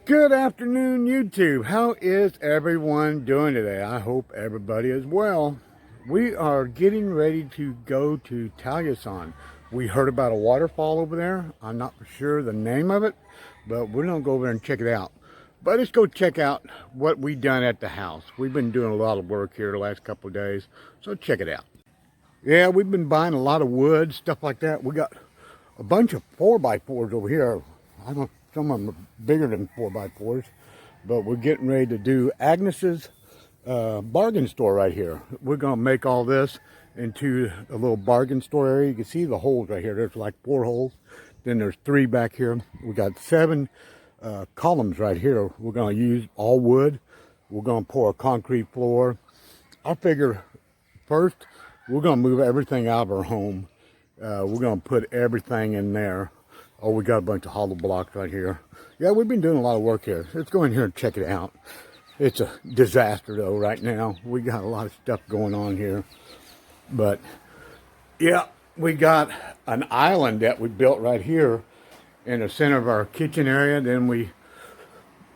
Good afternoon, YouTube. How is everyone doing today? I hope everybody is well. We are getting ready to go to Tayasan. We heard about a waterfall over there. I'm not for sure the name of it, but we're going to go over there and check it out. But let's go check out what we've done at the house. We've been doing a lot of work here the last couple of days, so check it out. Yeah, we've been buying a lot of wood, stuff like that. We got a bunch of 4x4s over here. I don't. Some of them are bigger than 4x4s, but we're getting ready to do Agnes's bargain store right here. We're going to make all this into a little bargain store area. You can see the holes right here. There's like 4 holes. Then there's 3 back here. We got 7 columns right here. We're going to use all wood. We're going to pour a concrete floor. I figure first we're going to move everything out of our home. We're going to put everything in there. Oh, we got a bunch of hollow blocks right here. Yeah, we've been doing a lot of work here. Let's go in here and check it out. It's a disaster, though, right now. We got a lot of stuff going on here. But, yeah, we got an island that we built right here in the center of our kitchen area. Then we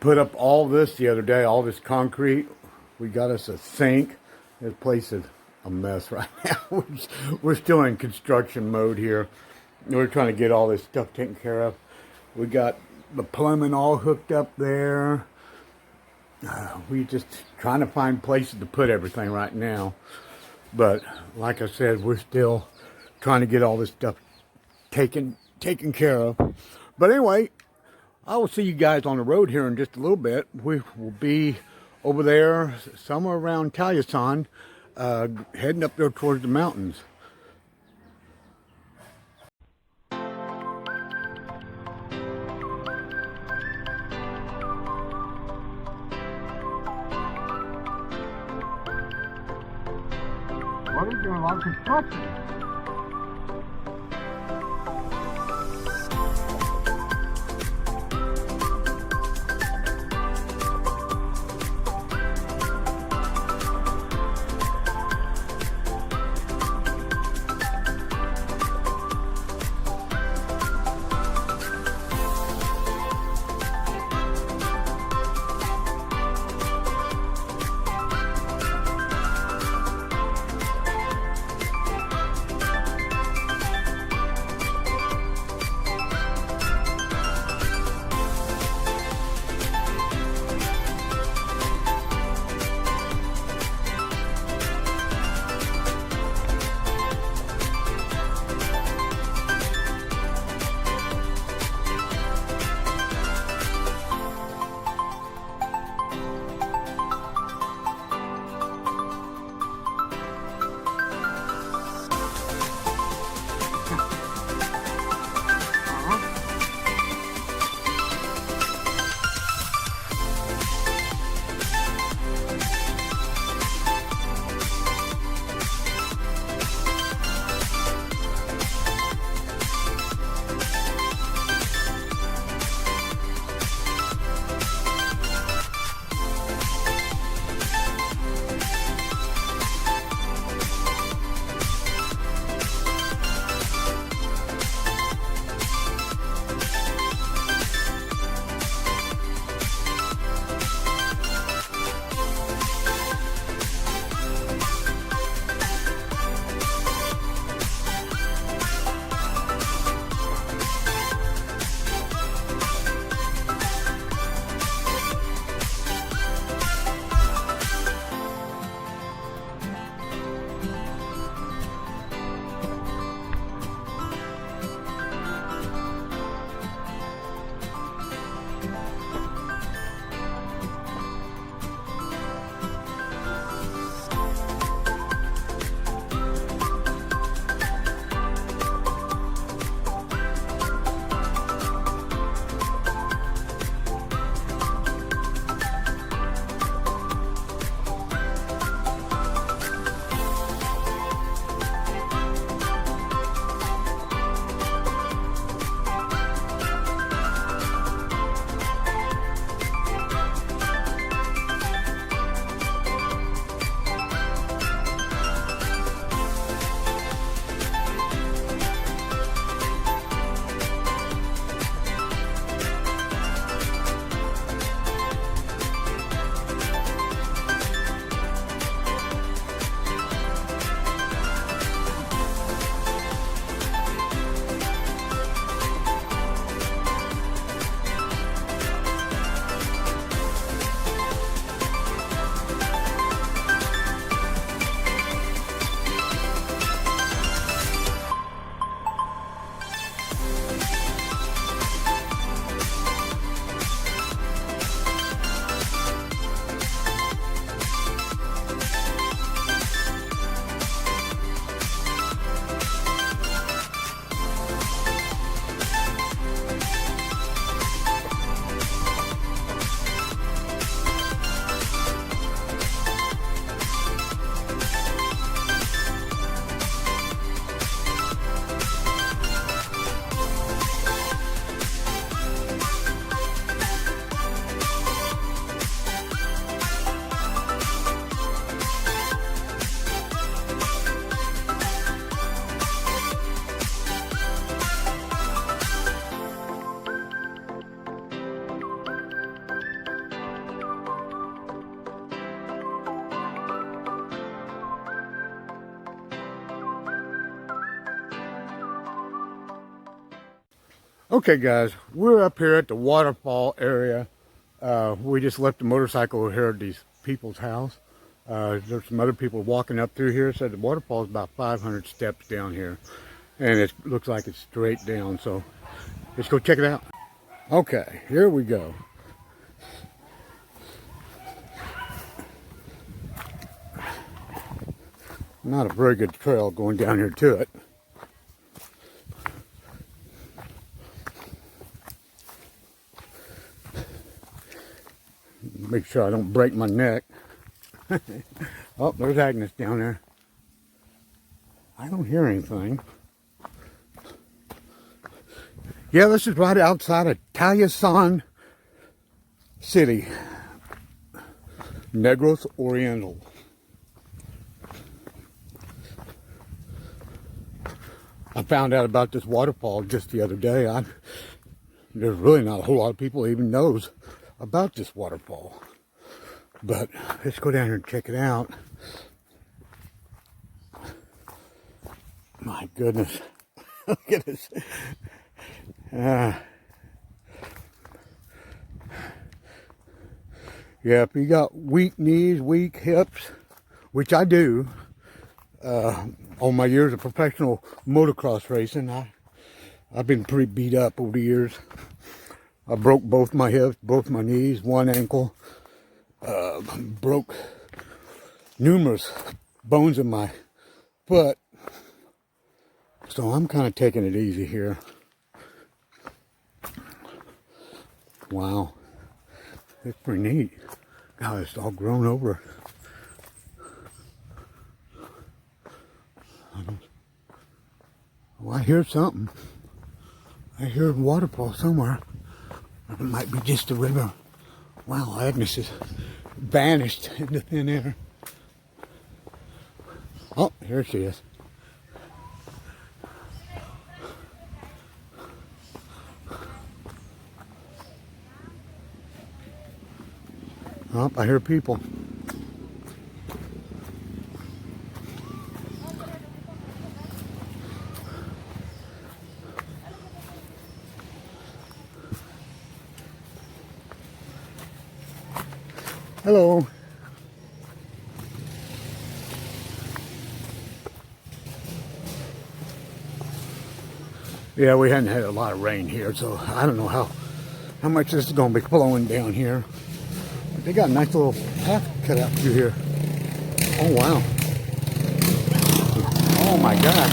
put up all this the other day, all this concrete. We got us a sink. This place is a mess right now. We're still in construction mode here. We're trying to get all this stuff taken care of. We got the plumbing all hooked up there. We just trying to find places to put everything right now. But like I said, we're still trying to get all this stuff taken care of. But anyway, I will see you guys on the road here in just a little bit. We will be over there somewhere around Tayasan, heading up there towards the mountains. Well, we're doing a lot of construction. Okay guys, we're up here at the waterfall area. We just left the motorcycle here at these people's house. There's some other people walking up through here. Said the waterfall is about 500 steps down here. And it looks like it's straight down, so let's go check it out. Okay, here we go. Not a very good trail going down here to it. Make sure I don't break my neck. Oh, there's Agnes down there. I don't hear anything. Yeah, this is right outside of Tayasan City. Negros Oriental. I found out about this waterfall just the other day. There's really not a whole lot of people even knows about this waterfall. But let's go down here and check it out. My goodness. Look at this. Yeah, if you got weak knees, weak hips, which I do, all my years of professional motocross racing, I've been pretty beat up over the years. I broke both my hips, both my knees, one ankle, broke numerous bones in my foot. So I'm kind of taking it easy here. Wow, it's pretty neat. God, it's all grown over. Well, I hear something. I hear a waterfall somewhere. It might be just a river. Wow, Agnes is vanished into thin air. Oh, here she is. Oh, I hear people. Hello. Yeah, we hadn't had a lot of rain here, so I don't know how much this is going to be flowing down here. But they got a nice little path cut out through here. Oh, wow. Oh, my God.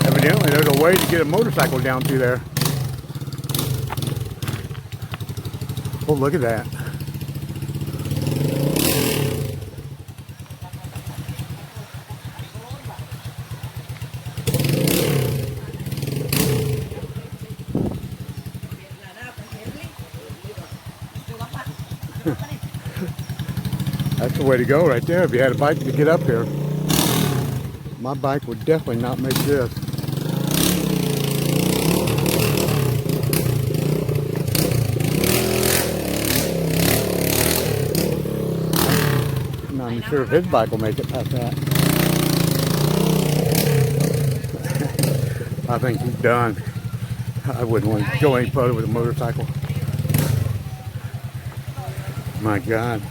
Evidently, there's a way to get a motorcycle down through there. Oh, look at that. That's the way to go right there if you had a bike to get up here. My bike would definitely not make this. I'm not even sure if his bike will make it past that. I think he's done. I wouldn't want to go any further with a motorcycle. My God.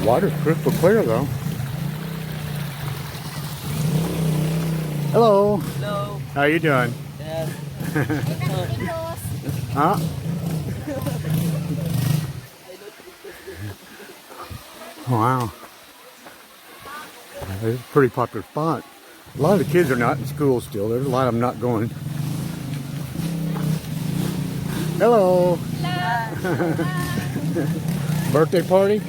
Water's crystal clear though. Hello. Hello. How you doing? Yes. Huh? Wow. It's a pretty popular spot. A lot of the kids are not in school still. There's a lot of them not going. Hello. Hello. Birthday party?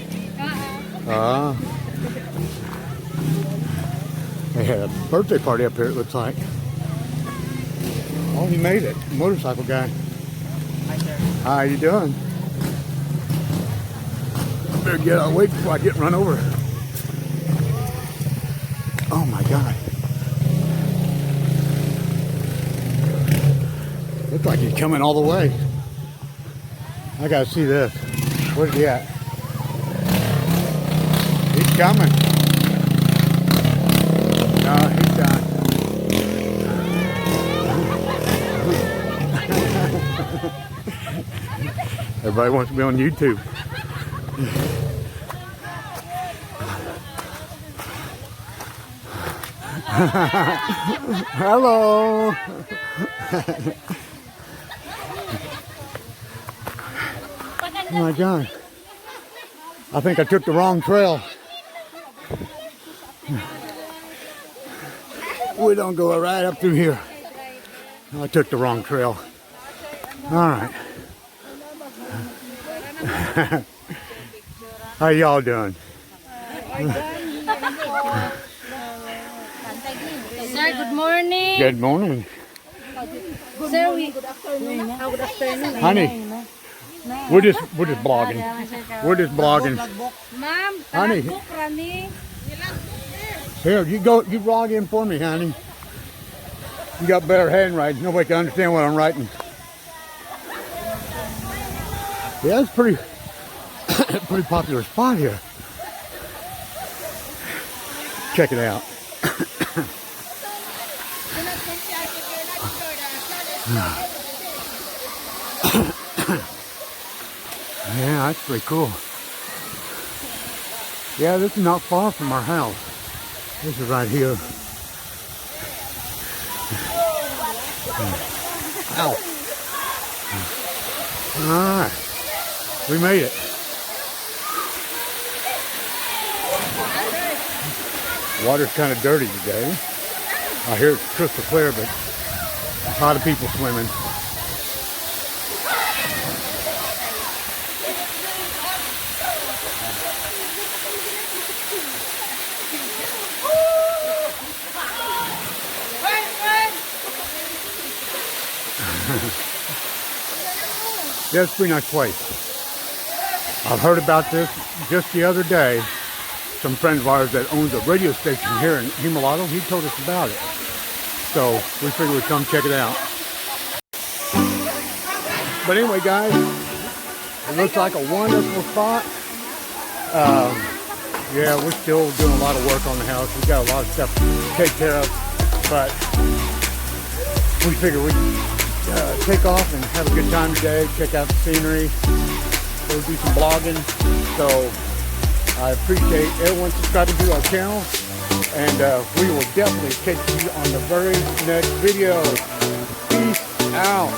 They had a birthday party up here, it looks like. Oh, he made it. Motorcycle guy. Hi, sir. How you doing? I better get out of the way before I get run over. Oh my God. Looks like he's coming all the way. I gotta see this. Where's he at? He's coming. Everybody wants to be on YouTube. Hello. Oh my God. I think I took the wrong trail. We don't go right up through here. I took the wrong trail. All right. How y'all doing? Sir, good morning. Good morning. Sir, good afternoon. Honey, we're just blogging. We're just blogging. Ma'am, Honey. Here, you vlog in for me, honey. You got better handwriting. Nobody can understand what I'm writing. Yeah, it's pretty popular spot here. Check it out. Yeah, that's pretty cool. Yeah, this is not far from our house. This is right here. Ow. All right. We made it. Water's kind of dirty today. I hear it's crystal clear, but a lot of people swimming. Yeah, it's a pretty nice place. I've heard about this just the other day. Some friend of ours that owns a radio station here in Himalaya, he told us about it. So we figured we'd come check it out. But anyway, guys, it looks like a wonderful spot. Yeah, we're still doing a lot of work on the house. We've got a lot of stuff to take care of, but we figured we'd take off and have a good time today, check out the scenery, go do some blogging. So I appreciate everyone subscribing to our channel, and we will definitely catch you on the very next video. Peace out.